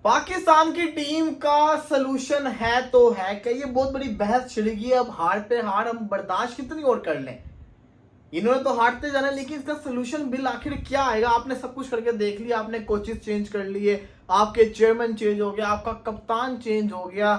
पाकिस्तान की टीम का सलूशन है तो है क्या? ये बहुत बड़ी बहस छिड़ेगी। अब हार पे हार हम बर्दाश्त कितनी और कर लें? इन्होंने तो हारते जाना, लेकिन इसका सोल्यूशन बिल आखिर क्या आएगा? आपने सब कुछ करके देख लिया, आपने कोचेस चेंज कर लिए, आपके चेयरमैन चेंज हो गया, आपका कप्तान चेंज हो गया,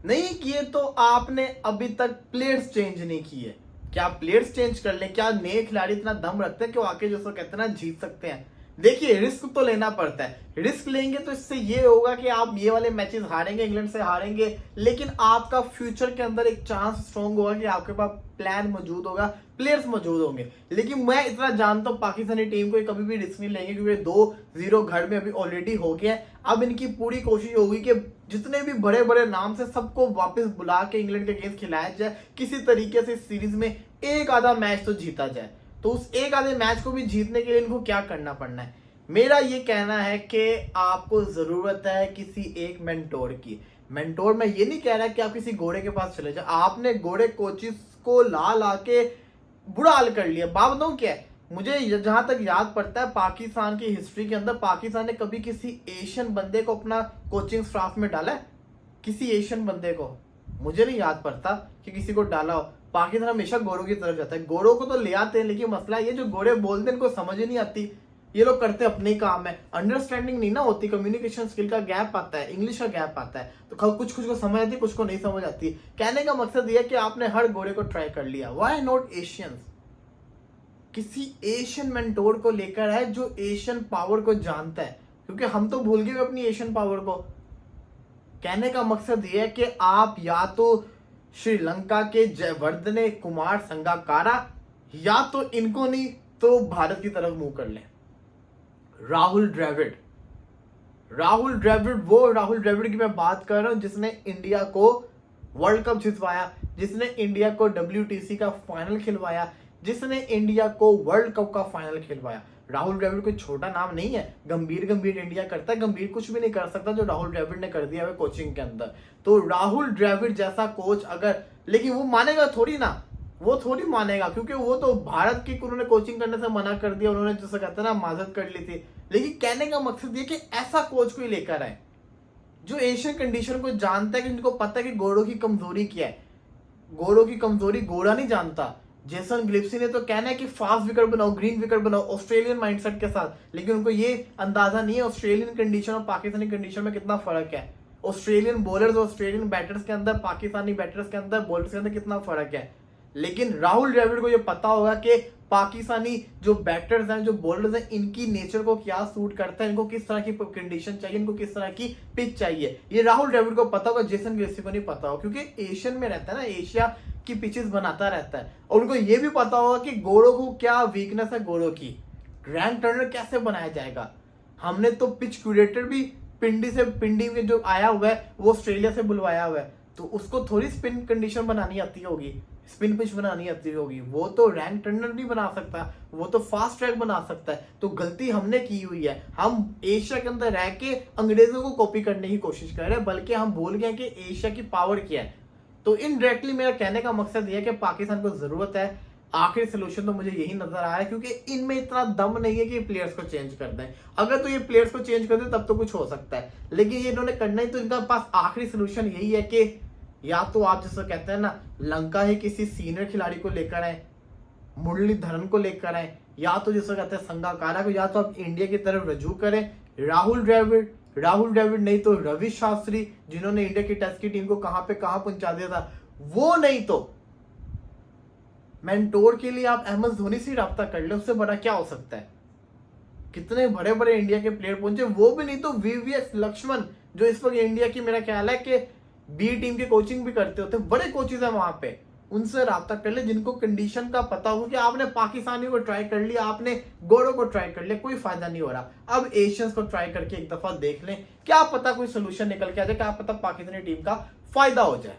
नहीं किए तो आपने अभी तक प्लेयर्स चेंज नहीं किए। क्या प्लेयर्स चेंज कर ले? क्या नए खिलाड़ी इतना दम रखते हैं कि वो आके जो कहते हैं ना जीत सकते हैं? देखिए, रिस्क तो लेना पड़ता है। रिस्क लेंगे तो इससे ये होगा कि आप ये वाले मैचेस हारेंगे, इंग्लैंड से हारेंगे, लेकिन आपका फ्यूचर के अंदर एक चांस स्ट्रॉन्ग होगा कि आपके पास प्लान मौजूद होगा, प्लेयर्स मौजूद होंगे। लेकिन मैं इतना जानता हूं पाकिस्तानी टीम को कभी भी रिस्क नहीं लेंगे, क्योंकि 2-0 घर में अभी ऑलरेडी हो गया है। अब इनकी पूरी कोशिश होगी कि जितने भी बड़े बड़े नाम से सबको वापस बुला के इंग्लैंड के अगेंस्ट खिलाया जाए, किसी तरीके से इस सीरीज में एक आधा मैच तो जीता जाए। तो उस एक आधे मैच को भी जीतने के लिए इनको क्या करना पड़ना है? मेरा ये कहना है कि आपको जरूरत है किसी एक मेंटोर की। मेंटोर मैं ये नहीं कह रहा कि आप किसी घोड़े के पास चले जाओ। आपने घोड़े कोचिस को ला ला के बुरा हाल कर लिया। बात बताऊं क्या है, मुझे जहां तक याद पड़ता है पाकिस्तान की हिस्ट्री के अंदर पाकिस्तान ने कभी किसी एशियन बंदे को अपना कोचिंग स्टाफ में डाला है? किसी एशियन बंदे को मुझे नहीं याद पड़ता कि किसी को डाला हो। पाकिस्तान हमेशा गोरों की तरफ जाता है। गोरों को तो ले आते हैं, लेकिन मसला ये जो गोरे बोलते हैं इनको समझ ही नहीं आती। ये लोग करते अपने ही काम है, अंडरस्टैंडिंग नहीं ना होती, कम्युनिकेशन स्किल का गैप आता है, इंग्लिश का गैप आता है, तो कुछ कुछ को समझ आती है, कुछ को नहीं समझ आती। कहने का मकसद ये है कि आपने हर गोरे को ट्राई कर लिया, व्हाई नॉट एशियंस? किसी एशियन मेंटोर को लेकर है जो एशियन पावर को जानता है, क्योंकि हम तो भूल गए अपनी एशियन पावर को। कहने का मकसद ये है कि आप या तो श्रीलंका के जयवर्धने कुमार संगाकारा, या तो इनको नहीं तो भारत की तरफ मुंह कर लें। राहुल द्रविड़, राहुल द्रविड़, वो राहुल द्रविड़ की मैं बात कर रहा हूं जिसने इंडिया को वर्ल्ड कप जितवाया, जिसने इंडिया को WTC का फाइनल खिलवाया, जिसने इंडिया को वर्ल्ड कप का फाइनल खिलवाया। राहुल द्रविड़ कोई छोटा नाम नहीं है। गंभीर इंडिया करता है, गंभीर कुछ भी नहीं कर सकता जो राहुल द्रविड़ ने कर दिया है कोचिंग के अंदर। तो राहुल द्रविड़ जैसा कोच अगर, लेकिन वो मानेगा थोड़ी ना, वो थोड़ी मानेगा, क्योंकि वो तो भारत की उन्होंने कोचिंग करने से मना कर दिया, उन्होंने जैसे कहते हैं ना माजत कर ली थी। लेकिन कहने का मकसद ये कि ऐसा कोच कोई लेकर आए जो एशियन कंडीशन को जानता है, कि जिनको पता है कि गोरों की कमजोरी क्या है। गोरों की कमजोरी गोरा नहीं जानता। जेसन गिब्सी ने तो कहना है कि फास्ट विकेट बनाओ, ग्रीन विकेट बनाओ, ऑस्ट्रेलियन माइंडसेट के साथ, लेकिन उनको ये अंदाजा नहीं है ऑस्ट्रेलियन कंडीशन और पाकिस्तानी कंडीशन में कितना फर्क है। ऑस्ट्रेलियन बॉलर्स और ऑस्ट्रेलियन बैटर्स के अंदर, पाकिस्तानी बैटर्स के अंदर, बॉलर्स के अंदर कितना फर्क है। लेकिन राहुल द्रविड़ को ये पता होगा कि पाकिस्तानी जो बैटर्स हैं, जो बॉलर्स हैं, इनकी नेचर को क्या सूट करता है, इनको किस तरह की कंडीशन चाहिए, इनको किस तरह की पिच चाहिए। ये राहुल द्रविड़ को पता होगा, जेसन गिब्सी को नहीं पता होगा, क्योंकि एशियन में रहता है ना, एशिया की पिचेस बनाता रहता है। और उनको ये भी पता होगा कि गोरों को क्या वीकनेस है, गोरों की ग्रैंड टर्नर कैसे बनाया जाएगा। हमने तो पिच क्यूरेटर भी पिंडी में जो आया हुआ है वो ऑस्ट्रेलिया से बुलवाया हुआ है, तो उसको थोड़ी स्पिन कंडीशन बनानी आती होगी, स्पिन पिच बनानी आती होगी। वो तो रैंक टर्नर नहीं बना सकता, वो तो फास्ट ट्रैक बना सकता है। तो गलती हमने की हुई है, हम एशिया के अंदर रह के अंग्रेजों को कॉपी करने की कोशिश कर रहे हैं, बल्कि हम भूल गए कि एशिया की पावर क्या है। तो इनडायरेक्टली मेरा कहने का मकसद यह है कि पाकिस्तान को जरूरत है, आखिरी सोल्यूशन तो मुझे यही नजर आ रहा है, क्योंकि इनमें इतना दम नहीं है कि प्लेयर्स को चेंज कर दें। अगर तो ये प्लेयर्स को चेंज कर दे तब तो कुछ हो सकता है, लेकिन ये इन्होंने करना ही, तो इनका पास आखिरी सोल्यूशन यही है कि या तो आप जैसे कहते हैं ना लंका ही किसी सीनियर खिलाड़ी को लेकर आए, मुरलीधरन को लेकर आए, या तो जैसे कहते हैं संगाकारा को, या तो आप इंडिया की तरफ रजू करें राहुल द्रविड़ नहीं तो रवि शास्त्री, जिन्होंने इंडिया की टेस्ट की टीम को कहां पे कहां पहुंचा दिया था, वो नहीं तो मेंटोर के लिए आप अहमद धोनी से राब्ता कर ले, उससे बड़ा क्या हो सकता है। कितने बड़े बड़े इंडिया के प्लेयर पहुंचे, वो भी नहीं तो VVS लक्ष्मण, जो इस वक्त इंडिया की मेरा ख्याल है कि B टीम की कोचिंग भी करते होते, बड़े कोचेज हैं वहां पे, उनसे राब्ता कर ले जिनको कंडीशन का पता हो। कि आपने पाकिस्तानी को ट्राई कर लिया, आपने गोरों को ट्राई कर लिया, कोई फायदा नहीं हो रहा। अब एशियंस को ट्राई करके एक दफा देख लें, क्या पता कोई सोल्यूशन निकल के आ जाए, क्या पता पाकिस्तानी टीम का फायदा हो जाए।